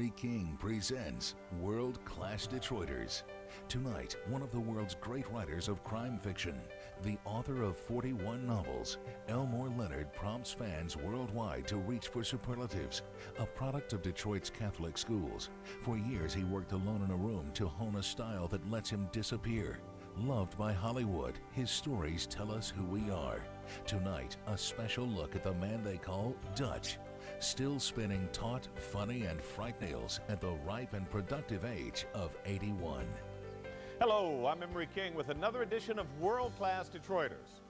Emery King presents World Class Detroiters. Tonight, one of the world's great writers of crime fiction, the author of 41 novels, Elmore Leonard prompts fans worldwide to reach for superlatives, a product of Detroit's Catholic schools. For years, he worked alone in a room to hone a style that lets him disappear. Loved by Hollywood, his stories tell us who we are. Tonight, a special look at the man they call Dutch. Still spinning taut, funny, and fright nails at the ripe and productive age of 81. Hello, I'm Emery King with another edition of World Class Detroiters.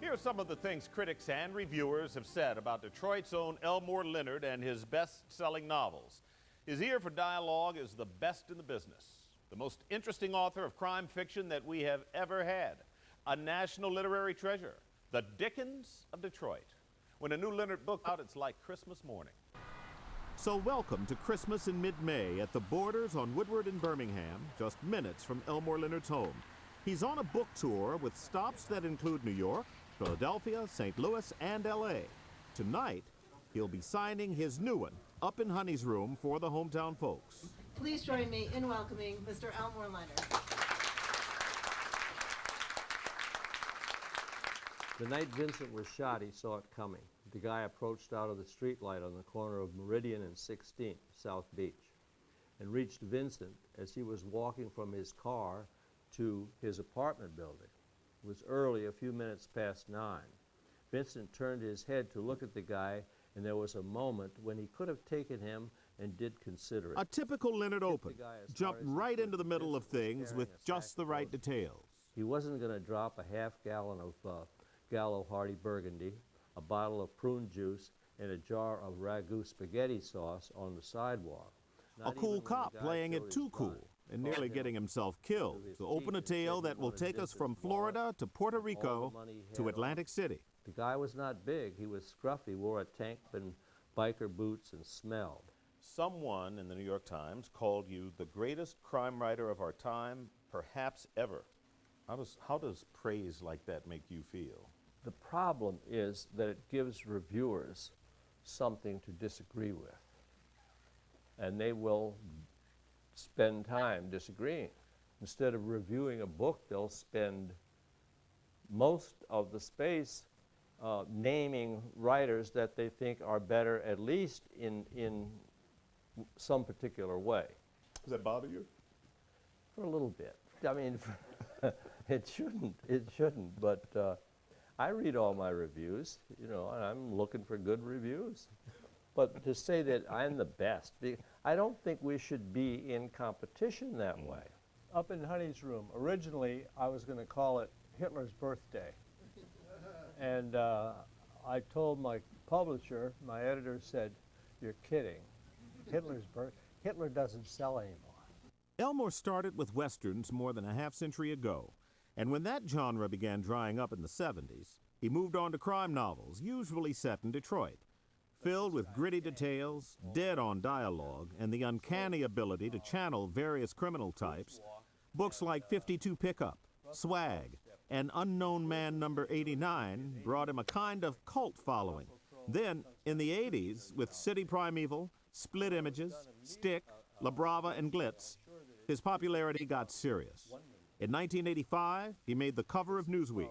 Here are some of the things critics and reviewers have said about Detroit's own Elmore Leonard and his best-selling novels. His ear for dialogue is the best in the business. The most interesting author of crime fiction that we have ever had. A national literary treasure. The Dickens of Detroit. When a new Leonard book out, it's like Christmas morning. So welcome to Christmas in mid-May at the Borders on Woodward in Birmingham, just minutes from Elmore Leonard's home. He's on a book tour with stops that include New York, Philadelphia, St. Louis, and L.A. Tonight, he'll be signing his new one up in Honey's room for the hometown folks. Please join me in welcoming Mr. Elmore Leonard. The night Vincent was shot, he saw it coming. The guy approached out of the streetlight on the corner of Meridian and 16th, South Beach, and reached Vincent as he was walking from his car to his apartment building. It was early, a few minutes past 9. Vincent turned his head to look at the guy, and there was a moment when he could have taken him and did consider it. A typical Leonard open, jumped right into the middle of things with just the right details. He wasn't going to drop a half gallon of Gallo Hardy Burgundy, a bottle of prune juice, and a jar of ragu spaghetti sauce on the sidewalk. A cool cop playing it too cool and nearly getting himself killed to open a tale that will take us from Florida to Puerto Rico to Atlantic City. The guy was not big. He was scruffy, wore a tank and biker boots, and smelled. Someone in the New York Times called you the greatest crime writer of our time, perhaps ever. How does praise like that make you feel? The problem is that it gives reviewers something to disagree with, and they will spend time disagreeing. Instead of reviewing a book, they'll spend most of the space naming writers that they think are better, at least in some particular way. Does that bother you? For a little bit. I mean, it shouldn't, but I read all my reviews, you know, and I'm looking for good reviews. But to say that I'm the best, I don't think we should be in competition that way. Up in Honey's room, originally I was going to call it Hitler's birthday. And I told my publisher, my editor said, "You're kidding. Hitler doesn't sell anymore." Elmore started with Westerns more than a half-century ago, and when that genre began drying up in the 70s, he moved on to crime novels, usually set in Detroit, filled with gritty details, dead-on dialogue, and the uncanny ability to channel various criminal types. Books like 52 Pickup, Swag, and Unknown Man Number 89 brought him a kind of cult following. Then, in the 80s, with City Primeval, Split Images, Stick, La Brava, and Glitz, his popularity got serious. In 1985, he made the cover of Newsweek,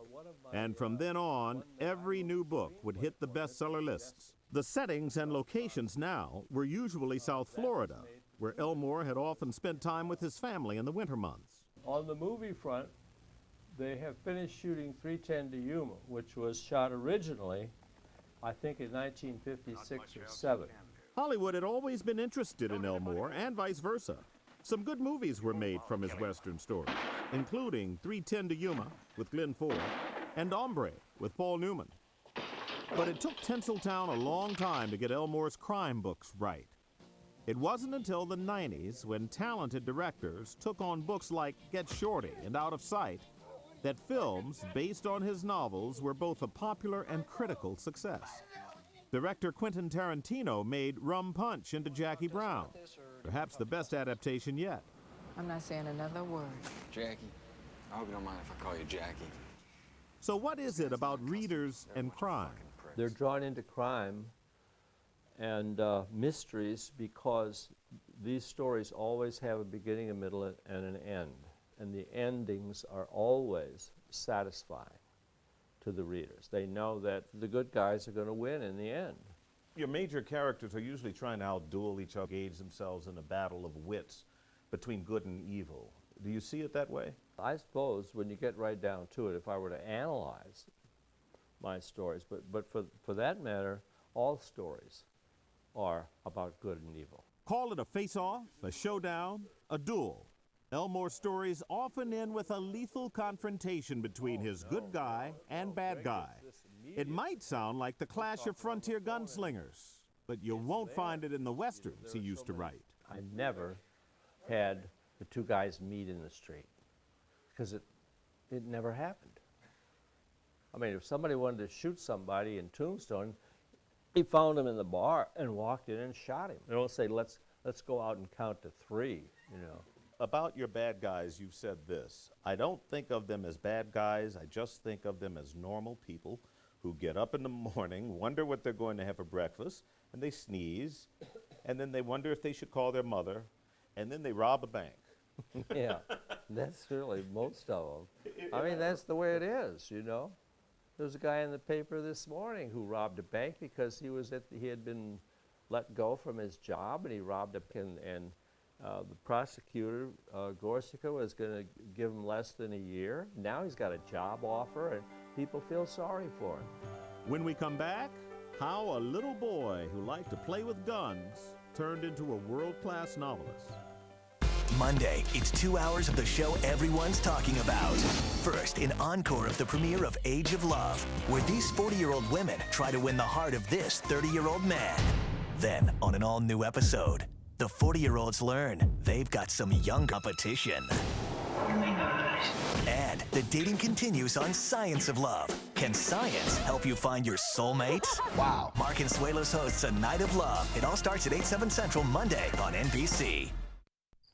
and from then on, every new book would hit the bestseller lists. The settings and locations now were usually South Florida, where Elmore had often spent time with his family in the winter months. On the movie front, they have finished shooting 310 to Yuma, which was shot originally, I think, in 1956 or 7. Hollywood had always been interested in Elmore, and vice versa. Some good movies were made from his Western stories, including 310 to Yuma with Glenn Ford and Hombre with Paul Newman. But it took Tinseltown a long time to get Elmore's crime books right. It wasn't until the 90s, when talented directors took on books like Get Shorty and Out of Sight, that films based on his novels were both a popular and critical success. Director Quentin Tarantino made Rum Punch into Jackie Brown, perhaps the best adaptation yet. I'm not saying another word. Jackie, I hope you don't mind if I call you Jackie. So what is it about readers and crime? They're drawn into crime and mysteries because These stories always have a beginning, a middle, and an end. And the endings are always satisfying to the readers. They know that the good guys are going to win in the end. Your major characters are usually trying to outduel each other, engage themselves in a battle of wits between good and evil. Do you see it that way? I suppose when you get right down to it, if I were to analyze my stories, but for that matter, all stories are about good and evil. Call it a face-off, a showdown, a duel. Elmore's stories often end with a lethal confrontation between his good guy and bad guy. It might sound like the clash of frontier gunslingers, but you won't find it in the westerns he used to write. I never had the two guys meet in the street because it never happened. I mean, if somebody wanted to shoot somebody in Tombstone, he found him in the bar and walked in and shot him. They don't say, let's go out and count to 3, you know. About your bad guys, you've said this: I don't think of them as bad guys, I just think of them as normal people who get up in the morning, wonder what they're going to have for breakfast, and they sneeze, and then they wonder if they should call their mother, and then they rob a bank. Yeah, that's really most of them. I mean, that's the way it is, you know. There was a guy in the paper this morning who robbed a bank because he had been let go from his job, and he robbed a bank, and the prosecutor, Gorsica, was going to give him less than a year. Now he's got a job offer, and people feel sorry for him. When we come back, how a little boy who liked to play with guns turned into a world-class novelist. Monday, it's 2 hours of the show everyone's talking about. First, an encore of the premiere of Age of Love, where these 40-year-old women try to win the heart of this 30-year-old man. Then, on an all-new episode, the 40-year-olds learn they've got some young competition. Oh my gosh. And the dating continues on Science of Love. Can science help you find your soulmate? Wow. Mark Consuelos hosts A Night of Love. It all starts at 8, 7 Central Monday on NBC.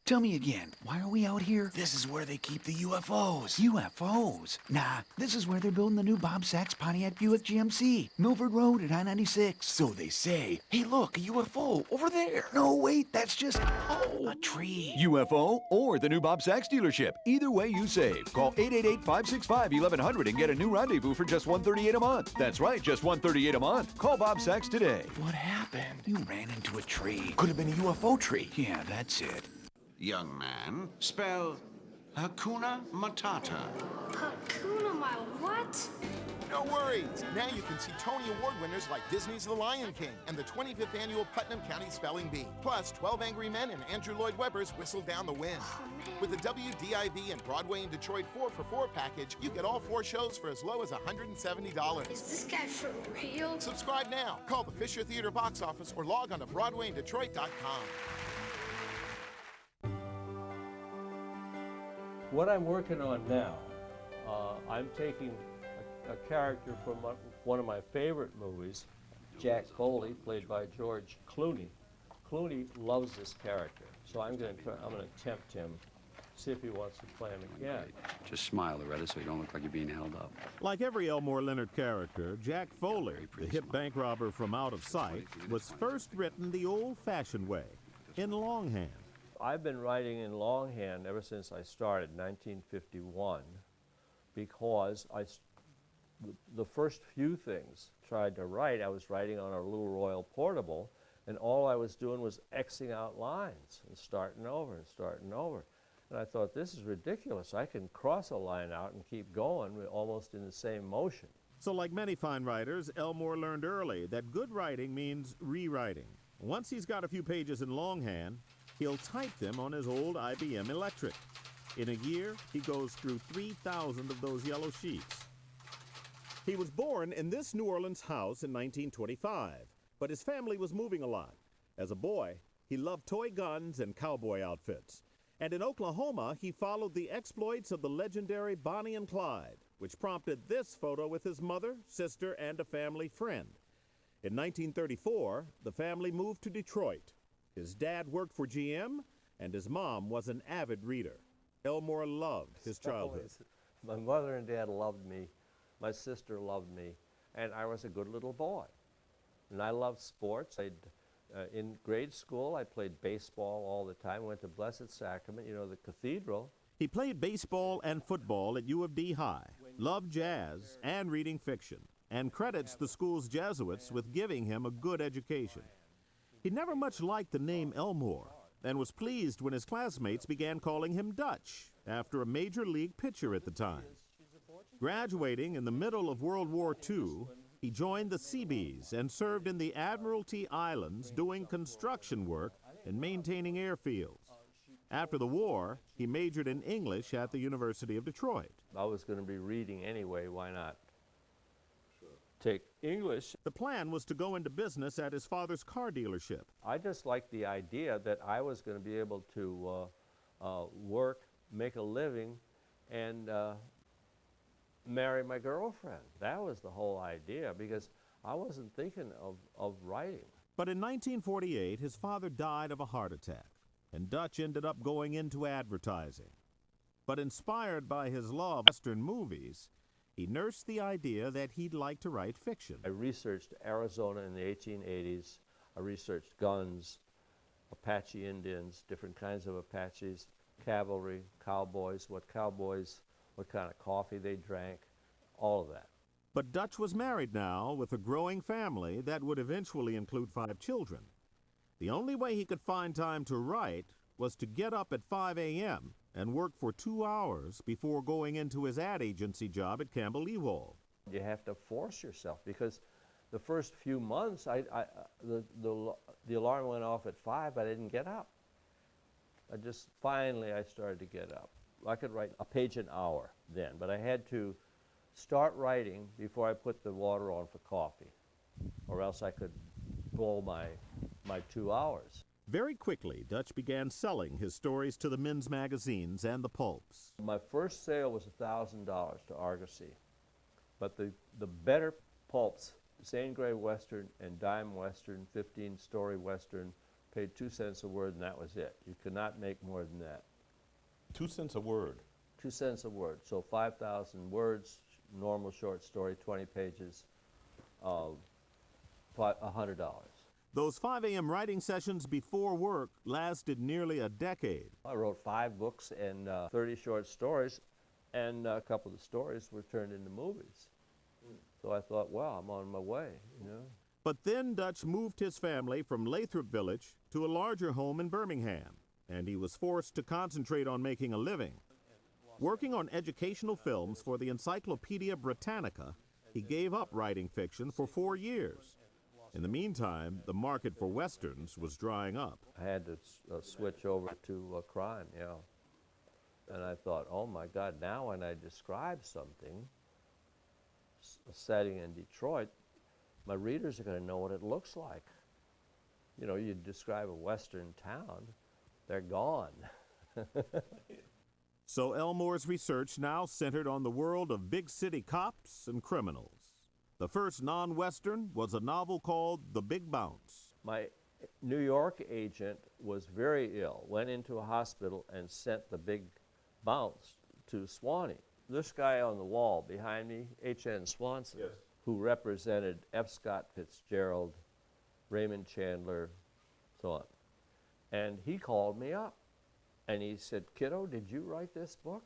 Tell me again, why are we out here? This is where they keep the UFOs. UFOs? Nah, this is where they're building the new Bob Sachs Pontiac Buick GMC. Milford Road at I-96. So they say. Hey, look, a UFO over there. No, wait, that's just, a tree. UFO or the new Bob Sachs dealership. Either way you save. Call 888-565-1100 and get a new rendezvous for just $138 a month. That's right, just $138 a month. Call Bob Sachs today. What happened? You ran into a tree. Could have been a UFO tree. Yeah, that's it. Young man, spell Hakuna Matata. Hakuna my what? No worries. Now you can see Tony Award winners like Disney's The Lion King and the 25th annual Putnam County Spelling Bee. Plus, 12 Angry Men and Andrew Lloyd Webber's Whistle Down the Wind. Oh, with the WDIV and Broadway in Detroit 4-for-4 package, you get all 4 shows for as low as $170. Is this guy for real? Subscribe now. Call the Fisher Theater box office or log on to BroadwayInDetroit.com. What I'm working on now, I'm taking a character from one of my favorite movies, Jack Foley, played by George Clooney. Clooney loves this character, so I'm going to tempt him, see if he wants to play him again. Just smile, Loretta, so you don't look like you're being held up. Like every Elmore Leonard character, Jack Foley, the hip bank robber from Out of Sight, was first written the old-fashioned way, in longhand. I've been writing in longhand ever since I started, 1951, because the first few things I tried to write, I was writing on a little Royal Portable, and all I was doing was Xing out lines and starting over and starting over. And I thought, this is ridiculous. I can cross a line out and keep going almost in the same motion. So like many fine writers, Elmore learned early that good writing means rewriting. Once he's got a few pages in longhand, he'll type them on his old IBM Electric. In a year, he goes through 3,000 of those yellow sheets. He was born in this New Orleans house in 1925, but his family was moving a lot. As a boy, he loved toy guns and cowboy outfits. And in Oklahoma, he followed the exploits of the legendary Bonnie and Clyde, which prompted this photo with his mother, sister, and a family friend. In 1934, the family moved to Detroit. His dad worked for GM, and his mom was an avid reader. Elmore loved his childhood. My mother and dad loved me. My sister loved me. And I was a good little boy. And I loved sports. In grade school, I played baseball all the time. Went to Blessed Sacrament, you know, the cathedral. He played baseball and football at U of D High, loved jazz and reading fiction, and credits the school's Jesuits with giving him a good education. He never much liked the name Elmore and was pleased when his classmates began calling him Dutch, after a major league pitcher at the time. Graduating in the middle of World War II, he joined the Seabees and served in the Admiralty Islands doing construction work and maintaining airfields. After the war, he majored in English at the University of Detroit. I was going to be reading anyway, why not take English? The plan was to go into business at his father's car dealership. I just liked the idea that I was going to be able to work, make a living, and marry my girlfriend. That was the whole idea, because I wasn't thinking of writing. But in 1948, his father died of a heart attack, and Dutch ended up going into advertising. But inspired by his love of Western movies, he nursed the idea that he'd like to write fiction. I researched Arizona in the 1880s. I researched guns, Apache Indians, different kinds of Apaches, cavalry, cowboys, what kind of coffee they drank, all of that. But Dutch was married now with a growing family that would eventually include 5 children. The only way he could find time to write was to get up at 5 a.m. and work for 2 hours before going into his ad agency job at Campbell Ewald. You have to force yourself, because the first few months, the alarm went off at 5, but I didn't get up. Finally I started to get up. I could write a page an hour then, but I had to start writing before I put the water on for coffee, or else I could blow my 2 hours. Very quickly, Dutch began selling his stories to the men's magazines and the pulps. My first sale was $1,000 to Argosy, but the better pulps, St. Grey Western and Dime Western, 15-story Western, paid 2 cents a word, and that was it. You could not make more than that. 2 cents a word? 2 cents a word. So 5,000 words, normal short story, 20 pages, $100. Those 5 a.m. writing sessions before work lasted nearly a decade. I wrote 5 books and 30 short stories, and a couple of the stories were turned into movies. So I thought, well, I'm on my way, you know. But then Dutch moved his family from Lathrop Village to a larger home in Birmingham, and he was forced to concentrate on making a living. Working on educational films for the Encyclopedia Britannica, he gave up writing fiction for 4 years. In the meantime, the market for Westerns was drying up. I had to switch over to crime, yeah. And I thought, oh my God, now when I describe something, a setting in Detroit, my readers are going to know what it looks like. You know, you describe a Western town, they're gone. So Elmore's research now centered on the world of big city cops and criminals. The first non-Western was a novel called The Big Bounce. My New York agent was very ill, went into a hospital and sent The Big Bounce to Swanee. This guy on the wall behind me, H.N. Swanson, yes, who represented F. Scott Fitzgerald, Raymond Chandler, so on. And he called me up and he said, "Kiddo, did you write this book?"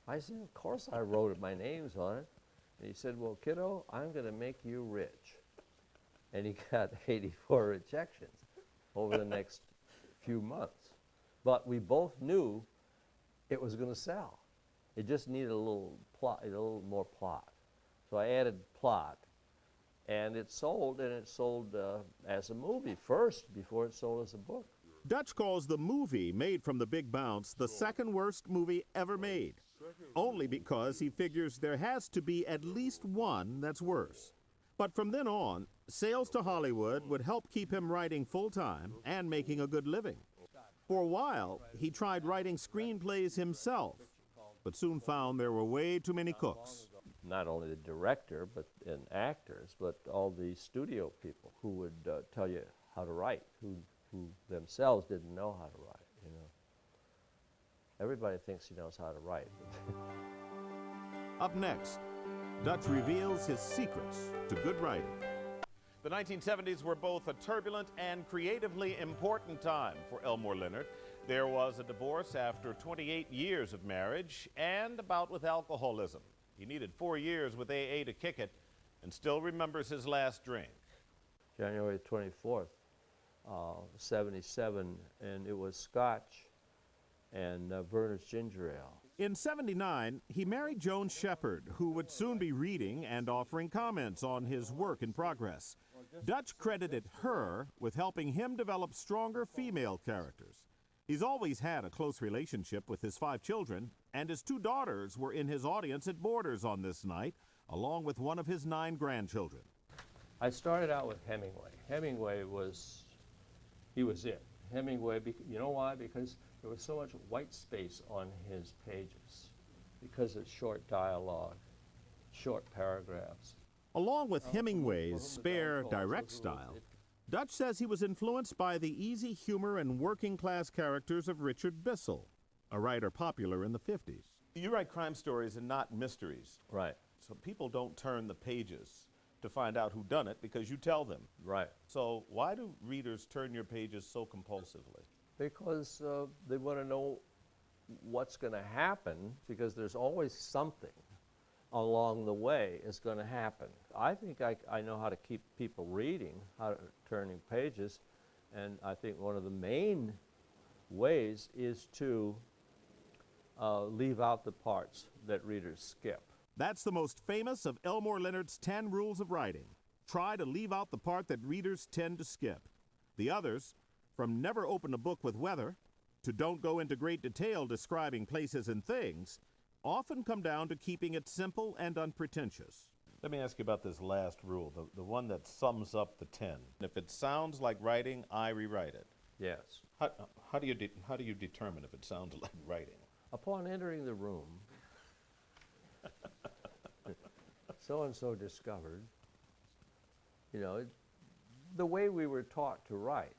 I said, "Of course I wrote it, my name's on it." And he said, "Well, kiddo, I'm going to make you rich." And he got 84 rejections over the next few months. But we both knew it was going to sell. It just needed a little plot, a little more plot. So I added plot, and it sold, and it sold as a movie first before it sold as a book. Dutch calls the movie made from The Big Bounce the second worst movie ever made, only because he figures there has to be at least one that's worse. But from then on, sales to Hollywood would help keep him writing full-time and making a good living. For a while, he tried writing screenplays himself, but soon found there were way too many cooks. Not only the director and actors, but all the studio people who would tell you how to write, who themselves didn't know how to write, you know. Everybody thinks he knows how to write. Up next, Dutch reveals his secrets to good writing. The 1970s were both a turbulent and creatively important time for Elmore Leonard. There was a divorce after 28 years of marriage and a bout with alcoholism. He needed 4 years with AA to kick it and still remembers his last drink. January 24th, 77, and it was scotch and Verner's ginger ale. In '79, he married Joan Shepard, who would soon be reading and offering comments on his work in progress. Dutch credited her with helping him develop stronger female characters. He's always had a close relationship with his 5 children, and his 2 daughters were in his audience at Borders on this night, along with one of his 9 grandchildren. I started out with Hemingway. Hemingway was, he was it. Hemingway, you know why? Because there was so much white space on his pages, because of short dialogue, short paragraphs. Along with Hemingway's spare, direct style, Dutch says he was influenced by the easy humor and working-class characters of Richard Bissell, a writer popular in the 50s. You write crime stories and not mysteries. Right. So people don't turn the pages to find out who done it because you tell them. Right. So why do readers turn your pages so compulsively? Because they want to know what's going to happen, because there's always something along the way is going to happen. I think I know how to keep people reading, how to turning pages, and I think one of the main ways is to leave out the parts that readers skip. That's the most famous of Elmore Leonard's 10 rules of writing. Try to leave out the part that readers tend to skip. The others, from never open a book with weather to don't go into great detail describing places and things, often come down to keeping it simple and unpretentious. Let me ask you about this last rule, the one that sums up the 10. If it sounds like writing, I rewrite it. Yes. How do you determine if it sounds like writing? Upon entering the room, so-and-so discovered, you know, the way we were taught to write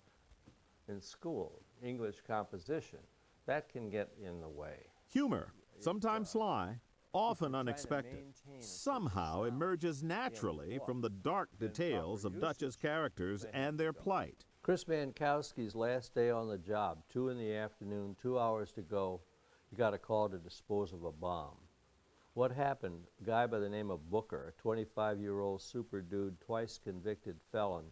in school, English composition, that can get in the way. Humor, sometimes sly, often unexpected, somehow emerges naturally from the dark details of Dutch's characters and their plight. Chris Mankowski's last day on the job, 2 in the afternoon, 2 hours to go, he got a call to dispose of a bomb. What happened? A guy by the name of Booker, a 25-year-old super dude, twice convicted felon,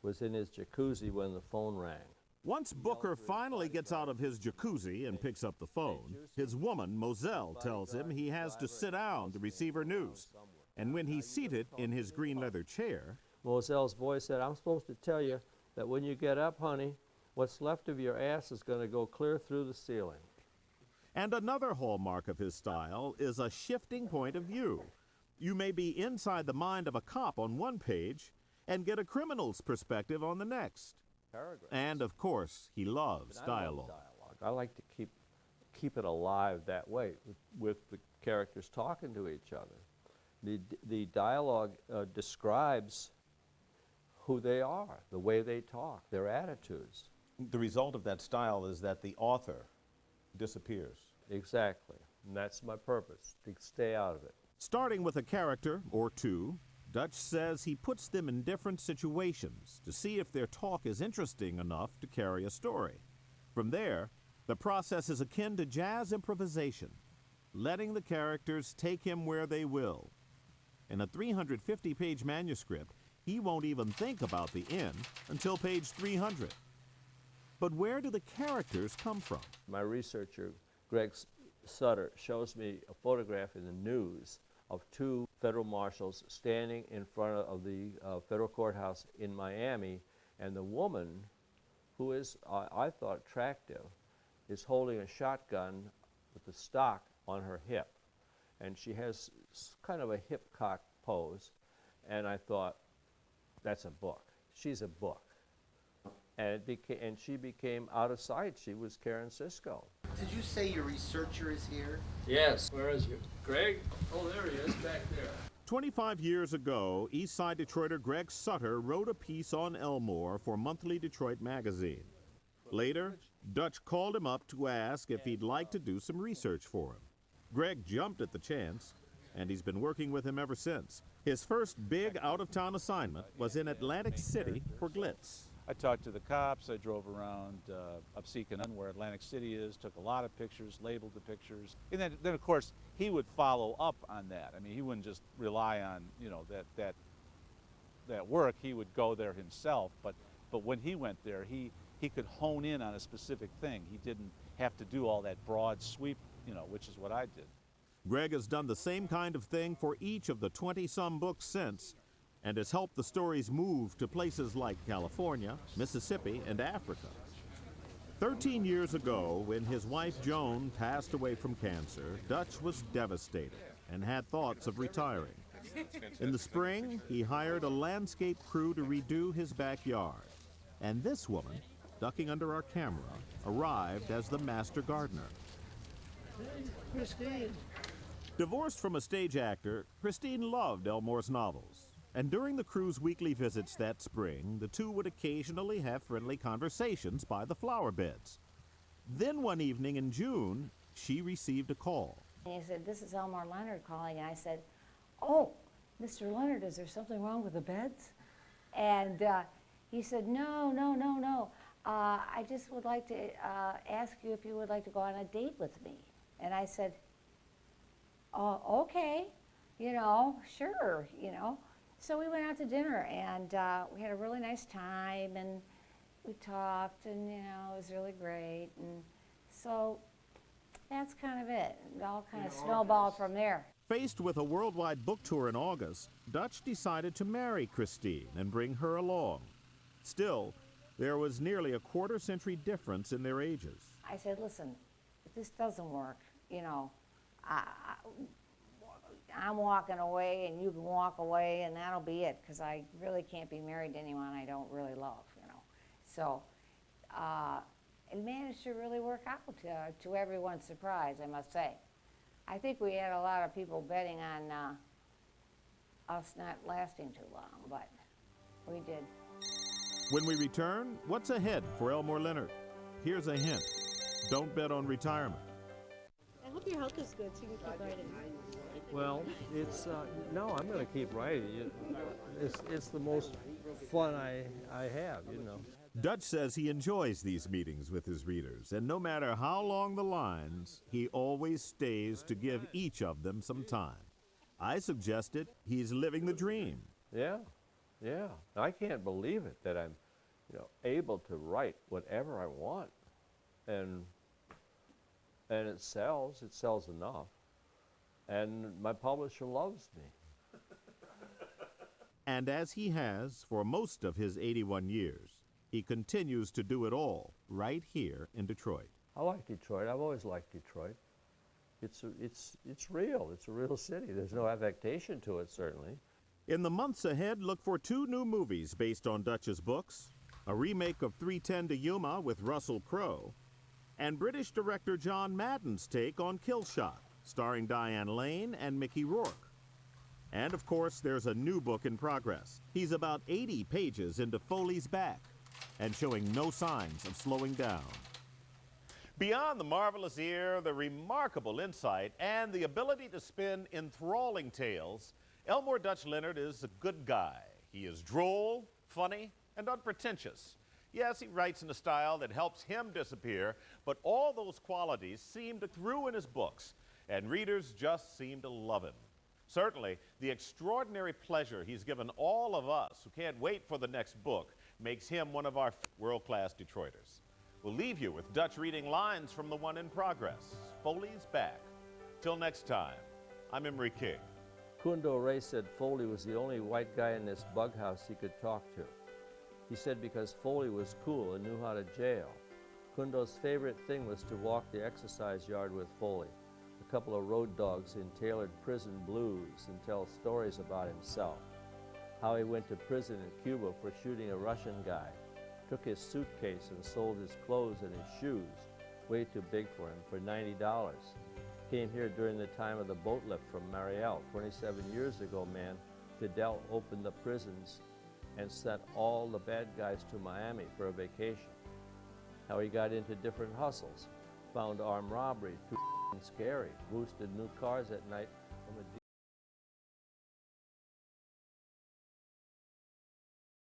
was in his jacuzzi when the phone rang. Once Booker finally gets out of his jacuzzi and picks up the phone, his woman, Moselle, tells him he has to sit down to receive her news. And when he's seated in his green leather chair, Moselle's voice said, "I'm supposed to tell you that when you get up, honey, what's left of your ass is going to go clear through the ceiling." And another hallmark of his style is a shifting point of view. You may be inside the mind of a cop on one page and get a criminal's perspective on the next. And, of course, he loves dialogue. I like to keep it alive that way, with the characters talking to each other. The dialogue describes who they are, the way they talk, their attitudes. The result of that style is that the author disappears. Exactly, and that's my purpose, to stay out of it. Starting with a character or 2, Dutch says he puts them in different situations to see if their talk is interesting enough to carry a story. From there, the process is akin to jazz improvisation, letting the characters take him where they will. In a 350-page manuscript, he won't even think about the end until page 300. But where do the characters come from? My researcher, Greg Sutter, shows me a photograph in the news of 2 federal marshals standing in front of the federal courthouse in Miami, and the woman, who is, I thought, attractive, is holding a shotgun with the stock on her hip. And she has kind of a hip-cock pose, and I thought, that's a book. She's a book. And she became out of sight. She was Karen Cisco. Did you say your researcher is here? Yes. Where is you? Greg? Oh, there he is, back there. 25 years ago, East Side Detroiter Greg Sutter wrote a piece on Elmore for Monthly Detroit magazine. Later, Dutch called him up to ask if he'd like to do some research for him. Greg jumped at the chance and he's been working with him ever since. His first big out-of-town assignment was in Atlantic City for Glitz. I talked to the cops. I drove around Upseekin, where Atlantic City is, took a lot of pictures, labeled the pictures. And then of course, he would follow up on that. I mean, he wouldn't just rely on, you know, that work. He would go there himself. But when he went there, he could hone in on a specific thing. He didn't have to do all that broad sweep, you know, which is what I did. Greg has done the same kind of thing for each of the 20-some books since, and has helped the stories move to places like California, Mississippi, and Africa. 13 years ago, when his wife Joan passed away from cancer, Dutch was devastated and had thoughts of retiring. In the spring, he hired a landscape crew to redo his backyard. And this woman, ducking under our camera, arrived as the master gardener. Christine. Divorced from a stage actor, Christine loved Elmore's novels. And during the crew's weekly visits that spring, the two would occasionally have friendly conversations by the flower beds. Then one evening in June, she received a call. He said, "This is Elmore Leonard calling." And I said, "Oh, Mr. Leonard, is there something wrong with the beds?" And he said, "No. I just would like to ask you if you would like to go on a date with me." And I said, "Oh, okay, you know, sure, you know." So we went out to dinner, and we had a really nice time, and we talked, and, you know, it was really great. And so that's kind of it. It all kind of snowballed from there. Faced with a worldwide book tour in August, Dutch decided to marry Christine and bring her along. Still, there was nearly a quarter-century difference in their ages. I said, "Listen, if this doesn't work, you know, I'm walking away, and you can walk away, and that'll be it, because I really can't be married to anyone I don't really love, you know." So it managed to really work out to everyone's surprise, I must say. I think we had a lot of people betting on us not lasting too long, but we did. When we return, what's ahead for Elmore Leonard? Here's a hint. Don't bet on retirement. I hope your health is good so you can keep writing. Well, it's, no, I'm going to keep writing. It's the most fun I have, you know. Dutch says he enjoys these meetings with his readers, and no matter how long the lines, he always stays to give each of them some time. I suggested he's living the dream. Yeah. I can't believe it that I'm, you know, able to write whatever I want, and it sells enough, and my publisher loves me. And as he has for most of his 81 years, he continues to do it all right here in Detroit. I like Detroit. I've always liked Detroit. It's real. It's a real city. There's no affectation to it, certainly. In the months ahead, look for 2 new movies based on Dutch's books, a remake of 3:10 to Yuma with Russell Crowe, and British director John Madden's take on Kill Shot, starring Diane Lane and Mickey Rourke. And of course, there's a new book in progress. He's about 80 pages into Foley's back and showing no signs of slowing down. Beyond the marvelous ear, the remarkable insight, and the ability to spin enthralling tales, Elmore Dutch Leonard is a good guy. He is droll, funny, and unpretentious. Yes, he writes in a style that helps him disappear, but all those qualities seem to through in his books, and readers just seem to love him. Certainly, the extraordinary pleasure he's given all of us who can't wait for the next book makes him one of our world-class Detroiters. We'll leave you with Dutch reading lines from the one in progress, Foley's Back. Till next time, I'm Emery King. Kundo Ray said Foley was the only white guy in this bug house he could talk to. He said because Foley was cool and knew how to jail. Kundo's favorite thing was to walk the exercise yard with Foley, a couple of road dogs in tailored prison blues, and tell stories about himself. How he went to prison in Cuba for shooting a Russian guy, took his suitcase and sold his clothes and his shoes, way too big for him, for $90. Came here during the time of the boat lift from Mariel. 27 years ago, man, Fidel opened the prisons and sent all the bad guys to Miami for a vacation. How he got into different hustles, found armed robbery too scary, boosted new cars at night,